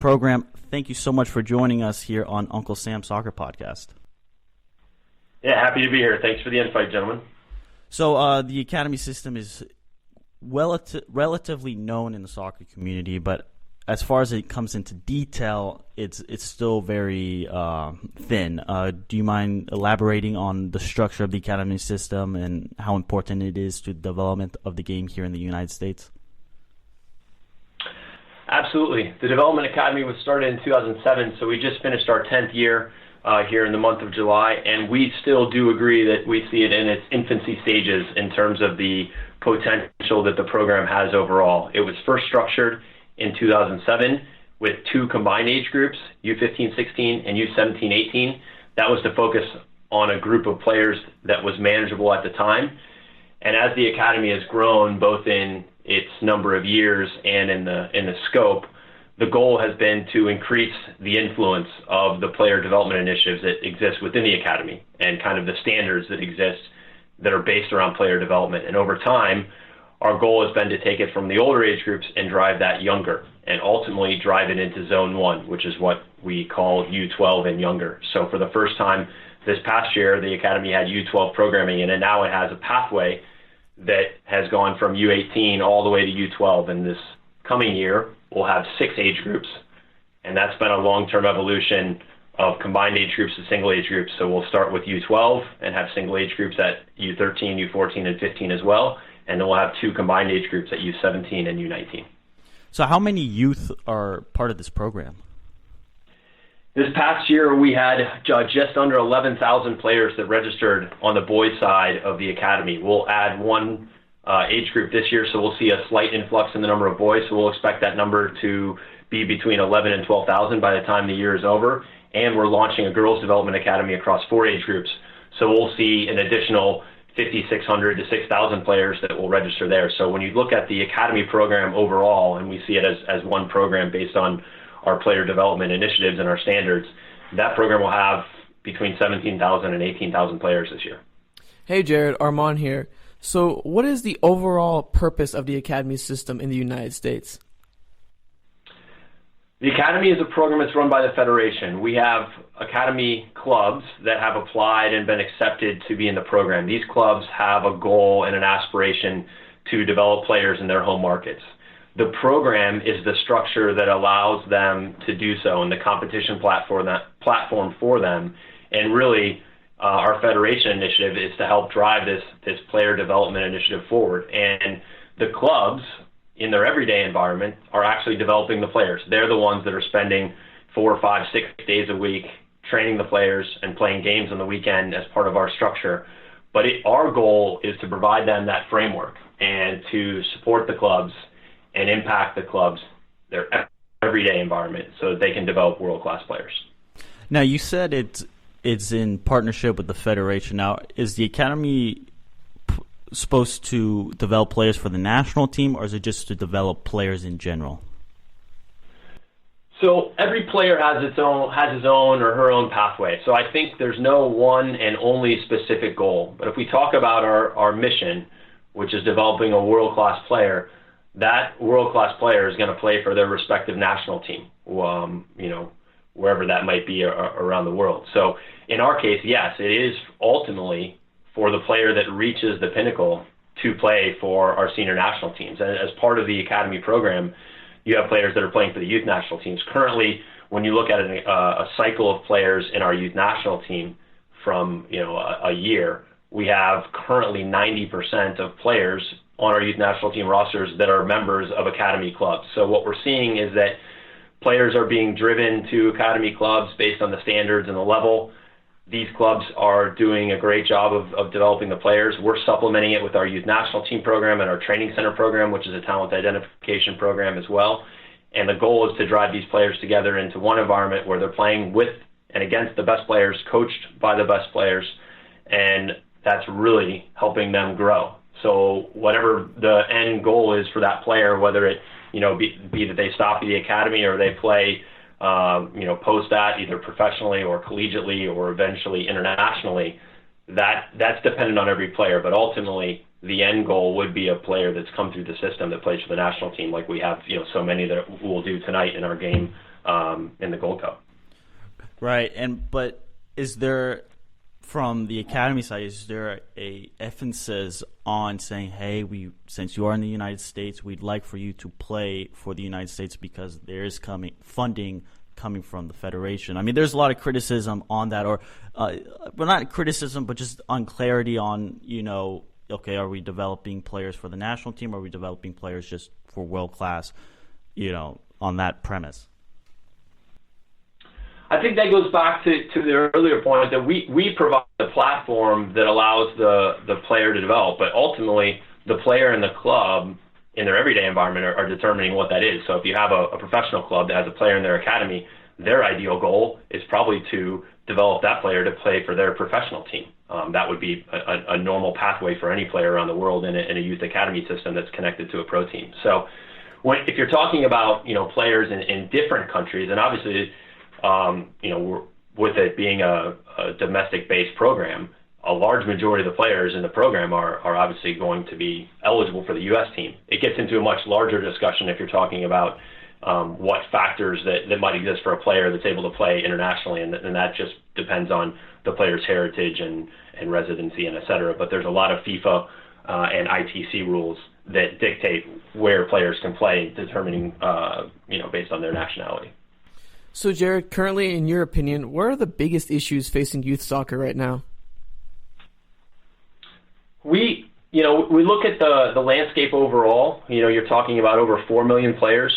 program. Thank you so much for joining us here on Uncle Sam's Soccer Podcast. Yeah, happy to be here. Thanks for the invite, gentlemen. So the academy system is relatively known in the soccer community, but as far as it comes into detail, it's still very thin. Do you mind elaborating on the structure of the academy system and how important it is to the development of the game here in the United States? Absolutely. The Development Academy was started in 2007, so we just finished our 10th year here in the month of July, and we still do agree that we see it in its infancy stages in terms of the potential that the program has overall. It was first structured in 2007 with two combined age groups, U15-16 and U17-18. That was to focus on a group of players that was manageable at the time. And as the academy has grown, both in its number of years and in the scope, the goal has been to increase the influence of the player development initiatives that exist within the academy and kind of the standards that exist that are based around player development. And over time, our goal has been to take it from the older age groups and drive that younger and ultimately drive it into Zone 1, which is what we call U12 and younger. So for the first time this past year, the academy had U12 programming in it, and now it has a pathway that has gone from U18 all the way to U12. And this coming year, we'll have 6 age groups, and that's been a long-term evolution of combined age groups to single age groups. So we'll start with U12 and have single age groups at U13, U14, and 15 as well. And then we'll have 2 combined age groups at U17 and U19. So how many youth are part of this program? This past year, we had just under 11,000 players that registered on the boys' side of the academy. We'll add 1 age group this year, so we'll see a slight influx in the number of boys. So we'll expect that number to be between 11 and 12,000 by the time the year is over. And we're launching a girls' development academy across 4 age groups. So we'll see an additional 5,600 to 6,000 players that will register there. So when you look at the academy program overall, and we see it as one program based on our player development initiatives and our standards, that program will have between 17,000 and 18,000 players this year. Hey Jared, Armand here. So what is the overall purpose of the academy system in the United States? The academy is a program that's run by the Federation. We have academy clubs that have applied and been accepted to be in the program. These clubs have a goal and an aspiration to develop players in their home markets. The program is the structure that allows them to do so, and the competition platform for them. And really, our Federation initiative is to help drive this player development initiative forward. And the clubs, in their everyday environment, are actually developing the players. They're the ones that are spending 4, 5, 6 days a week training the players and playing games on the weekend as part of our structure. But our goal is to provide them that framework and to support the clubs and impact the clubs, their everyday environment, so that they can develop world-class players. Now, you said it's in partnership with the Federation. Now, is the academy supposed to develop players for the national team, or is it just to develop players in general? So every player has his own or her own pathway. So I think there's no one and only specific goal. But if we talk about our mission, which is developing a world-class player, that world-class player is going to play for their respective national team, wherever that might be around the world. So in our case, yes, it is ultimately for the player that reaches the pinnacle to play for our senior national teams. And as part of the academy program, you have players that are playing for the youth national teams. Currently, when you look at a cycle of players in our youth national team from a year, we have currently 90% of players on our youth national team rosters that are members of academy clubs. So what we're seeing is that players are being driven to academy clubs based on the standards and the level. These clubs are doing a great job of developing the players. We're supplementing it with our youth national team program and our training center program, which is a talent identification program as well. And the goal is to drive these players together into one environment where they're playing with and against the best players, coached by the best players, and that's really helping them grow. So whatever the end goal is for that player, whether it be that they stop at the academy or they play post that either professionally or collegiately or eventually internationally, that's dependent on every player. But ultimately, the end goal would be a player that's come through the system that plays for the national team, like we have so many that we'll do tonight in our game in the Gold Cup. Right, but is there, from the academy side, is there a emphasis on saying, hey, since you are in the United States, we'd like for you to play for the United States because there is funding coming from the federation? I mean, there's a lot of criticism on that, or well, not criticism, but just unclarity on, okay, are we developing players for the national team, or are we developing players just for world class, on that premise? I think that goes back to the earlier point that we provide the platform that allows the player to develop, but ultimately the player and the club in their everyday environment are determining what that is. So if you have a professional club that has a player in their academy, their ideal goal is probably to develop that player to play for their professional team. That would be a normal pathway for any player around the world in a youth academy system that's connected to a pro team. So if you're talking about players in different countries, and obviously with it being a domestic-based program, a large majority of the players in the program are obviously going to be eligible for the U.S. team. It gets into a much larger discussion if you're talking about what factors that might exist for a player that's able to play internationally, and that just depends on the player's heritage and residency and et cetera. But there's a lot of FIFA and ITC rules that dictate where players can play, determining based on their nationality. So, Jared, currently, in your opinion, what are the biggest issues facing youth soccer right now? We look at the landscape overall. You're talking about over 4 million players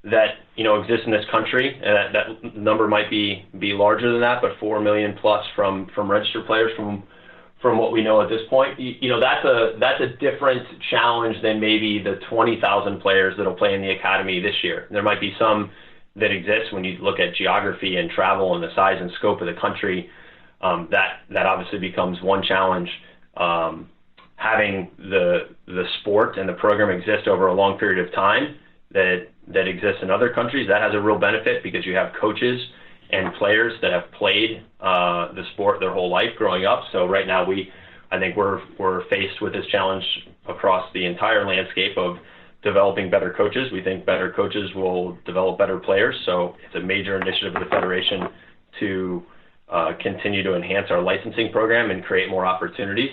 that exist in this country, and that number might be larger than that, but 4 million plus from registered players from what we know at this point. That's a different challenge than maybe the 20,000 players that'll play in the academy this year. There might be some that exist when you look at geography and travel and the size and scope of the country. That obviously becomes one challenge. Having the sport and the program exist over a long period of time that exists in other countries, that has a real benefit because you have coaches and players that have played the sport their whole life growing up. So right now I think we're faced with this challenge across the entire landscape of developing better coaches. We think better coaches will develop better players. So it's a major initiative of the Federation to continue to enhance our licensing program and create more opportunities.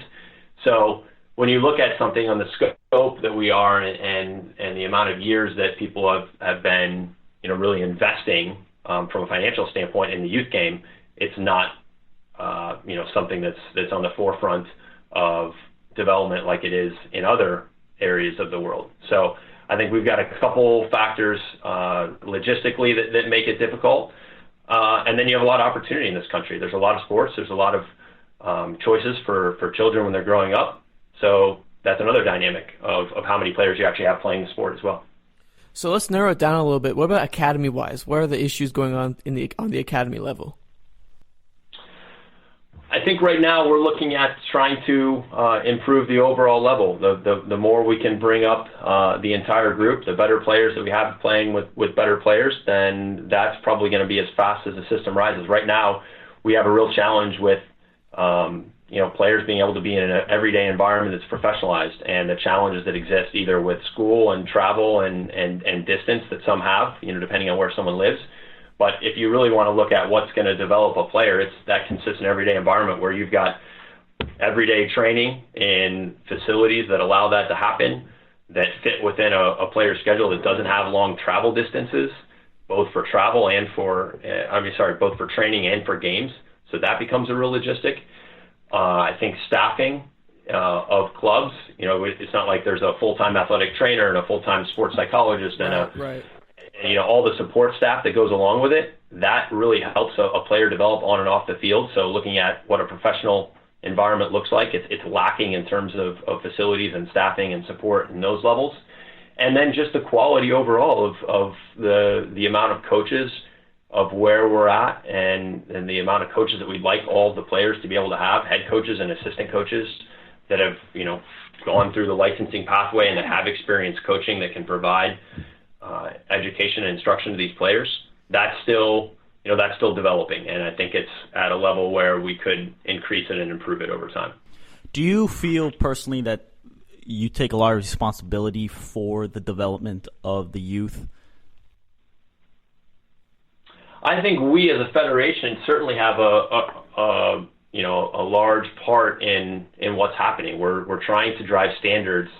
So when you look at something on the scope that we are and the amount of years that people have been really investing from a financial standpoint in the youth game, it's not something that's on the forefront of development like it is in other areas of the world. So I think we've got a couple factors logistically that make it difficult. And then you have a lot of opportunity in this country. There's a lot of sports. There's a lot of choices for children when they're growing up. So that's another dynamic of how many players you actually have playing the sport as well. So let's narrow it down a little bit. What about academy-wise? What are the issues going on on the academy level? I think right now we're looking at trying to improve the overall level. The more we can bring up the entire group, the better players that we have playing with better players, then that's probably going to be as fast as the system rises. Right now, we have a real challenge with players being able to be in an everyday environment that's professionalized, and the challenges that exist either with school and travel and distance that some have, depending on where someone lives. But if you really want to look at what's going to develop a player, it's that consistent everyday environment where you've got everyday training in facilities that allow that to happen, that fit within a player's schedule that doesn't have long travel distances, both for travel and both for training and for games. So that becomes a real logistic. I think staffing of clubs, it's not like there's a full-time athletic trainer and a full-time sports psychologist and all the support staff that goes along with it. That really helps a player develop on and off the field. So looking at what a professional environment looks like, it's lacking in terms of facilities and staffing and support in those levels. And then just the quality overall of the amount of coaches, of where we're at, and the amount of coaches that we'd like all of the players to be able to have, head coaches and assistant coaches that have gone through the licensing pathway and that have experience coaching that can provide education and instruction to these players. That's still developing, and I think it's at a level where we could increase it and improve it over time. Do you feel personally that you take a lot of responsibility for the development of the youth? I think we as a federation certainly have a large part in what's happening. We're trying to drive standards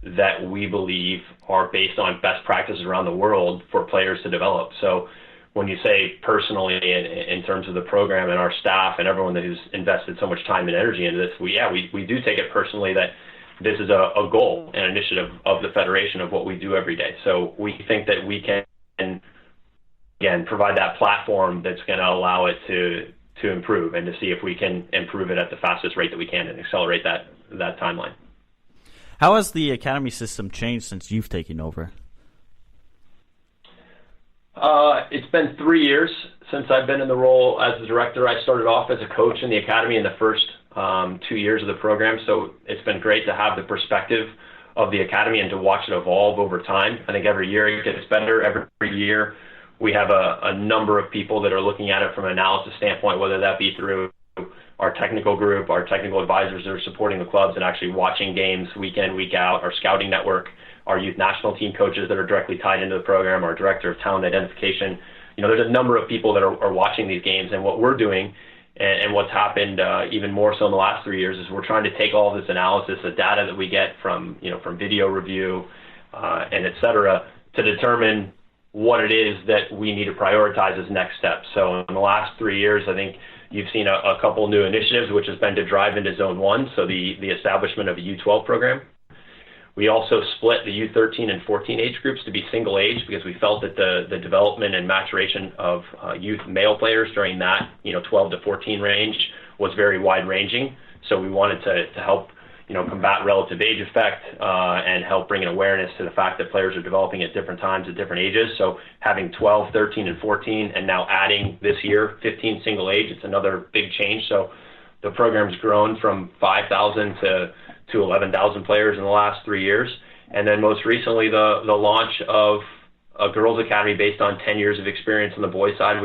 that we believe are based on best practices around the world for players to develop. So when you say personally in terms of the program and our staff and everyone who's invested so much time and energy into this, we do take it personally that this is a goal and initiative of the federation of what we do every day. So we think that we can, again, provide that platform that's going to allow it to improve and to see if we can improve it at the fastest rate that we can and accelerate that timeline. How has the academy system changed since you've taken over? It's been 3 years since I've been in the role as the director. I started off as a coach in the academy in the first 2 years of the program, so it's been great to have the perspective of the academy and to watch it evolve over time. I think every year it gets better. Every year we have a number of people that are looking at it from an analysis standpoint, whether that be through our technical group, our technical advisors that are supporting the clubs and actually watching games week in, week out, our scouting network, our youth national team coaches that are directly tied into the program, our director of talent identification. There's a number of people that are watching these games, and what we're doing and what's happened even more so in the last 3 years is we're trying to take all this analysis, the data that we get from video review and et cetera, to determine what it is that we need to prioritize as next steps. So in the last 3 years, I think you've seen a couple new initiatives, which has been to drive into Zone 1, so the establishment of a U12 program. We also split the U13 and 14 age groups to be single age because we felt that the development and maturation of youth male players during that 12 to 14 range was very wide ranging. So we wanted to help combat relative age effect and help bring an awareness to the fact that players are developing at different times at different ages. So having 12, 13, and 14, and now adding this year 15 single age, it's another big change. So the program's grown from 5,000 to 11,000 players in the last 3 years. And then most recently, the launch of a girls' academy based on 10 years of experience on the boys' side.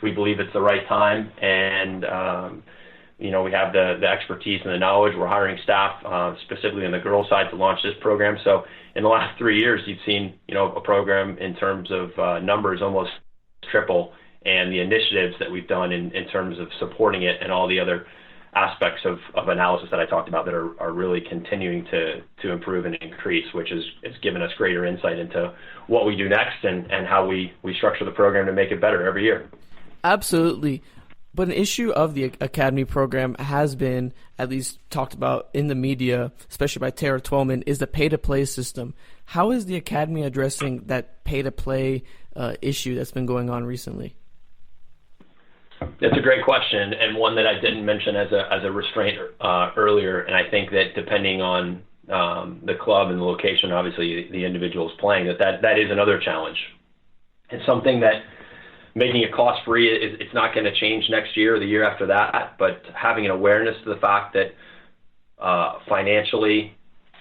We believe it's the right time, and we have the expertise and the knowledge. We're hiring staff specifically on the girls' side to launch this program. So in the last 3 years, you've seen a program in terms of numbers almost triple, and the initiatives that we've done in terms of supporting it and all the other aspects of analysis that I talked about that are really continuing to improve and increase, which it's given us greater insight into what we do next and how we structure the program to make it better every year. Absolutely. But an issue of the academy program has been, at least talked about in the media, especially by Tara Twellman, is the pay-to-play system. How is the academy addressing that pay-to-play issue that's been going on recently? That's a great question, and one that I didn't mention as a restraint earlier. And I think that depending on the club and the location, obviously the individuals playing, that is another challenge. It's something that making it cost-free, it's not going to change next year or the year after that, but having an awareness to the fact that financially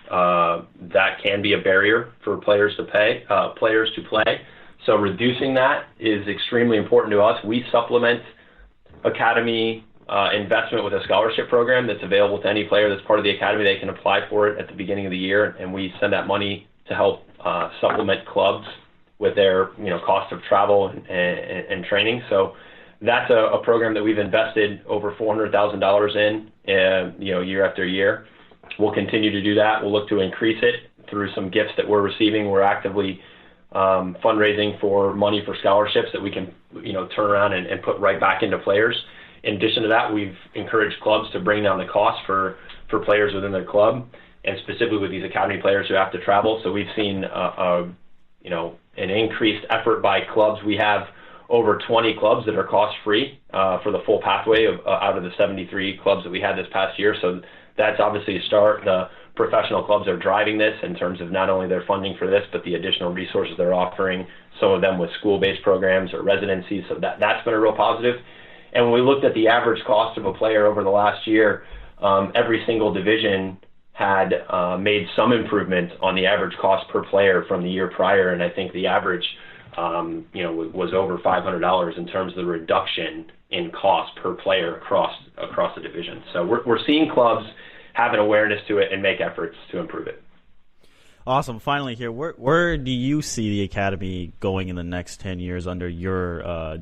that can be a barrier for players to play. So reducing that is extremely important to us. We supplement academy investment with a scholarship program that's available to any player that's part of the academy. They can apply for it at the beginning of the year, and we send that money to help supplement clubs with their cost of travel and training. So that's a program that we've invested over $400,000 in year after year. We'll continue to do that. We'll look to increase it through some gifts that we're receiving. We're actively fundraising for money for scholarships that we can turn around and put right back into players. In addition to that, we've encouraged clubs to bring down the cost for players within their club, and specifically with these academy players who have to travel. So we've seen an increased effort by clubs. We have over 20 clubs that are cost-free for the full pathway out of the 73 clubs that we had this past year. So that's obviously a start. The professional clubs are driving this in terms of not only their funding for this, but the additional resources they're offering, some of them with school-based programs or residencies. So that's been a real positive. And when we looked at the average cost of a player over the last year, every single division had made some improvement on the average cost per player from the year prior. And I think the average was over $500 in terms of the reduction in cost per player across the division. So we're seeing clubs have an awareness to it and make efforts to improve it. Awesome. Finally here, where do you see the academy going in the next 10 years under your